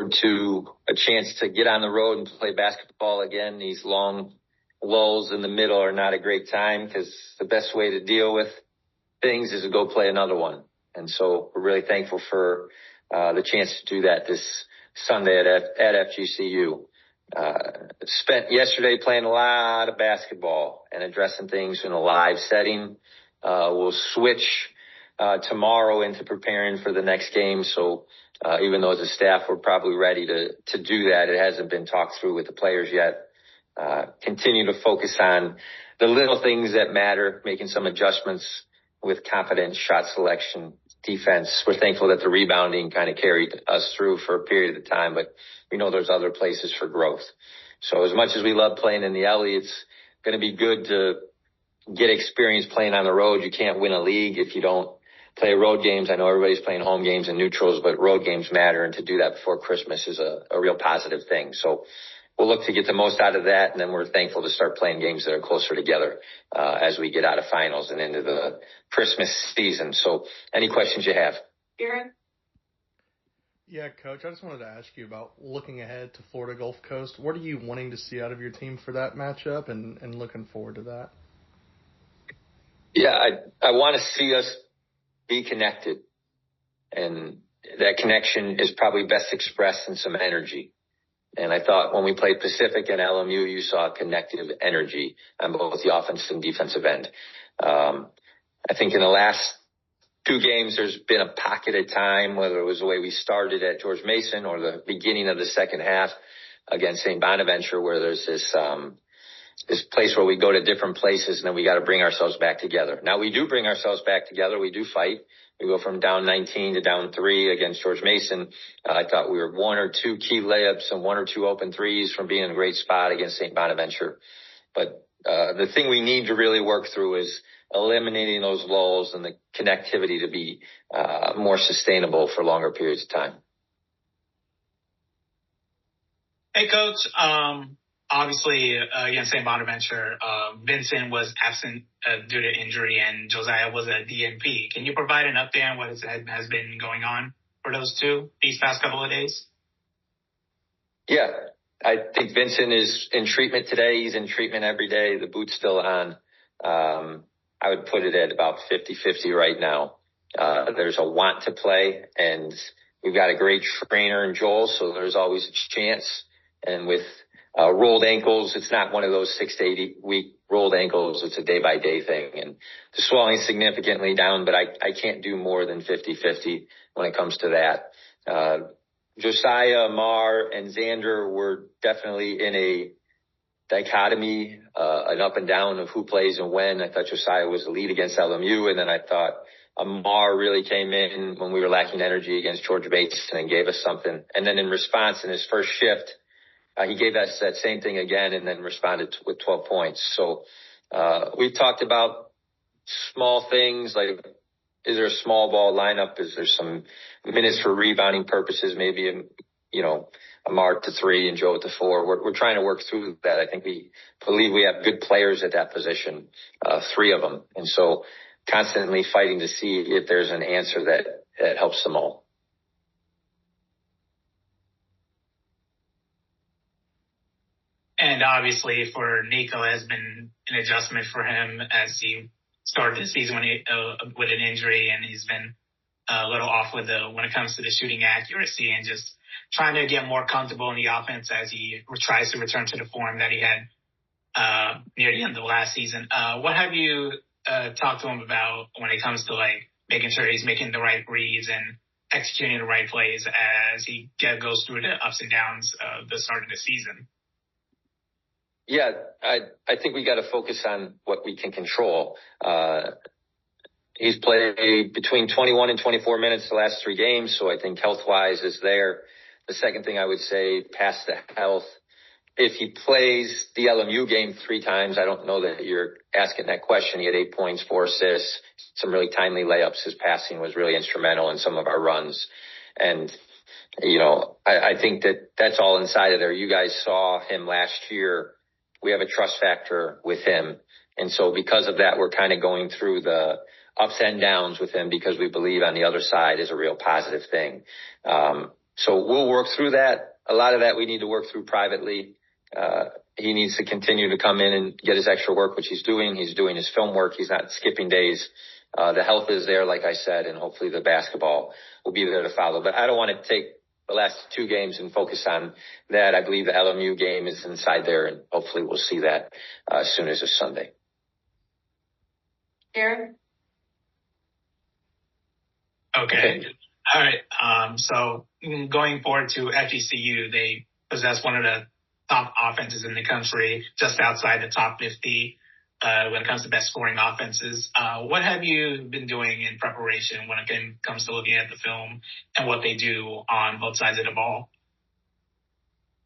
forward to a chance to get on the road and play basketball again. These long lulls in the middle are not a great time because the best way to deal with things is to go play another one. And so we're really thankful for the chance to do that this Sunday at FGCU. Spent yesterday playing a lot of basketball and addressing things in a live setting. We'll switch tomorrow into preparing for the next game. So even though as a staff we're probably ready to do that, it hasn't been talked through with the players yet. Continue to focus on the little things that matter, making some adjustments with confidence, shot selection, defense. We're thankful that the rebounding kind of carried us through for a period of time, but we know there's other places for growth. So as much as we love playing in the Ellie, it's going to be good to get experience playing on the road. You can't win a league if you don't play road games. I know everybody's playing home games and neutrals, but road games matter, and to do that before Christmas is a real positive thing. So we'll look to get the most out of that, and then we're thankful to start playing games that are closer together as we get out of finals and into the Christmas season. So any questions you have? Aaron? Yeah, Coach, I just wanted to ask you about looking ahead to Florida Gulf Coast. What are you wanting to see out of your team for that matchup and looking forward to that? Yeah, I want to see us be connected, and that connection is probably best expressed in some energy. And I thought when we played Pacific and LMU, you saw connective energy on both the offensive and defensive end. I think in the last two games, there's been a pocket of time, whether it was the way we started at George Mason or the beginning of the second half against St. Bonaventure, where there's this place where we go to different places and then we got to bring ourselves back together. Now we do bring ourselves back together. We do fight. We go from down 19 to down 3 against George Mason. I thought we were one or two key layups and one or two open threes from being in a great spot against St. Bonaventure. But the thing we need to really work through is eliminating those lulls and the connectivity to be more sustainable for longer periods of time. Hey, Coach. Obviously, against St. Bonaventure, Vincent was absent due to injury, and Josiah was a DNP. Can you provide an update on what has been going on for those two these past couple of days? Yeah, I think Vincent is in treatment today. He's in treatment every day. The boot's still on. I would put it at about 50-50 right now. There's a want to play, and we've got a great trainer in Joel, so there's always a chance. And with rolled ankles, it's not one of those 6 to 8 week rolled ankles. It's a day-by-day thing. And the swelling's significantly down, but I can't do more than 50-50 when it comes to that. Josiah, Mar, and Xander were definitely in a dichotomy, an up and down of who plays and when. I thought Josiah was the lead against LMU, and then I thought Amar really came in when we were lacking energy against George Mason and gave us something. And then in response, in his first shift, he gave us that same thing again and then responded with 12 points. So we talked about small things like, is there a small ball lineup? Is there some minutes for rebounding purposes? Maybe, Amar to 3 and Joe to 4. We're trying to work through that. I think we believe we have good players at that position, 3 of them. And so constantly fighting to see if there's an answer that helps them all. And obviously for Nico, has been an adjustment for him as he started the season with an injury, and he's been a little off when it comes to the shooting accuracy and just trying to get more comfortable in the offense as he tries to return to the form that he had near the end of last season. What have you talked to him about when it comes to making sure he's making the right reads and executing the right plays as he goes through the ups and downs of the start of the season? Yeah, I think we got to focus on what we can control. He's played between 21 and 24 minutes the last 3 games, so I think health-wise is there. The second thing I would say, past the health, if he plays the LMU game 3 times, I don't know that you're asking that question. He had 8 points, 4 assists, some really timely layups. His passing was really instrumental in some of our runs. And, I think that's all inside of there. You guys saw him last year. We have a trust factor with him. And so because of that, we're kind of going through the ups and downs with him because we believe on the other side is a real positive thing. So we'll work through that. A lot of that we need to work through privately. He needs to continue to come in and get his extra work, which he's doing. He's doing his film work. He's not skipping days. The health is there, like I said, and hopefully the basketball will be there to follow. But I don't want to take the last 2 games and focus on that. I believe the LMU game is inside there, and hopefully we'll see that as soon as this Sunday. Aaron? Okay. All right. So going forward to FGCU, they possess one of the top offenses in the country, just outside the top 50 when it comes to best scoring offenses. What have you been doing in preparation when it comes to looking at the film and what they do on both sides of the ball?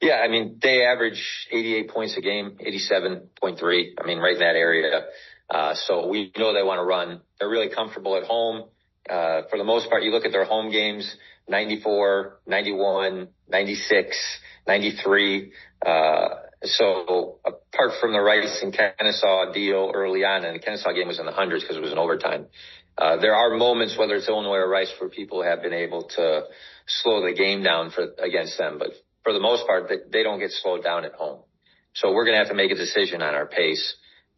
Yeah, I mean, they average 88 points a game, 87.3. I mean, right in that area. So we know they want to run. They're really comfortable at home. For the most part, you look at their home games, 94, 91, 96, 93. So apart from the Rice and Kennesaw deal early on, and the Kennesaw game was in the hundreds because it was in overtime, there are moments, whether it's Illinois or Rice, where people have been able to slow the game down against them. But for the most part, they don't get slowed down at home. So we're going to have to make a decision on our pace.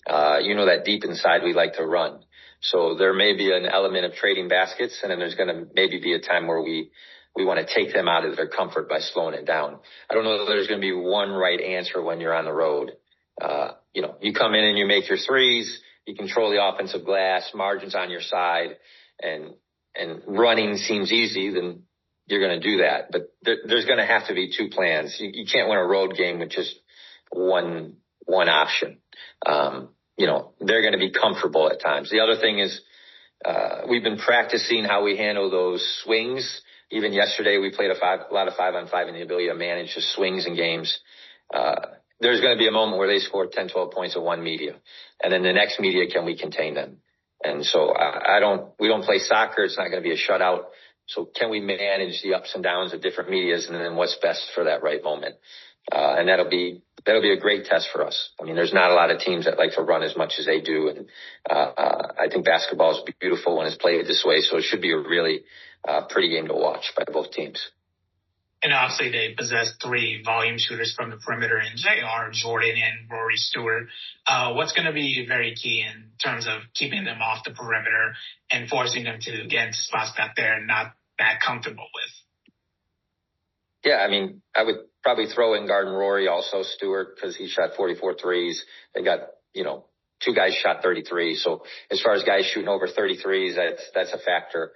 That deep inside we like to run. So there may be an element of trading baskets, and then there's going to maybe be a time where we want to take them out of their comfort by slowing it down. I don't know that there's going to be one right answer when you're on the road. You come in and you make your threes, you control the offensive glass, margins on your side, and running seems easy, then you're going to do that. But there's going to have to be 2 plans. You can't win a road game with just one option. They're going to be comfortable at times. The other thing is, we've been practicing how we handle those swings. Even yesterday, we played a lot of 5-on-5 and the ability to manage the swings in games. There's going to be a moment where they score 10, 12 points at one media. And then the next media, can we contain them? And so we don't play soccer. It's not going to be a shutout. So can we manage the ups and downs of different medias, and then what's best for that right moment? And that'll be a great test for us. I mean, there's not a lot of teams that like to run as much as they do. And I think basketball is beautiful when it's played this way. So it should be a really pretty game to watch by both teams. And obviously they possess 3 volume shooters from the perimeter in JR, Jordan, and Rory Stewart. What's going to be very key in terms of keeping them off the perimeter and forcing them to get into spots that they're not that comfortable with? Yeah, I mean, I would probably throw in Garden Rory, also Stewart, because he shot 44 threes. They got, 2 guys shot 33. So as far as guys shooting over 33s, that's a factor.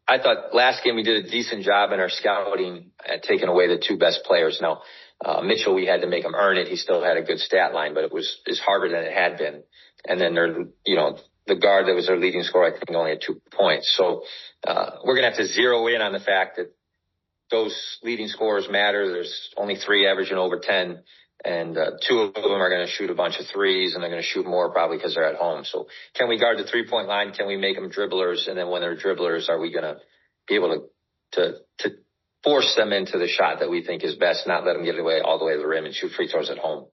I thought last game we did a decent job in our scouting at taking away the 2 best players. Now, Mitchell, we had to make him earn it. He still had a good stat line, but it's harder than it had been. And then the guard that was their leading scorer, I think only had 2 points. So, we're going to have to zero in on the fact that those leading scorers matter. There's only 3 averaging over 10. And 2 of them are going to shoot a bunch of threes, and they're going to shoot more probably because they're at home. So can we guard the 3-point line? Can we make them dribblers? And then when they're dribblers, are we going to be able to force them into the shot that we think is best, not let them get away all the way to the rim and shoot free throws at home?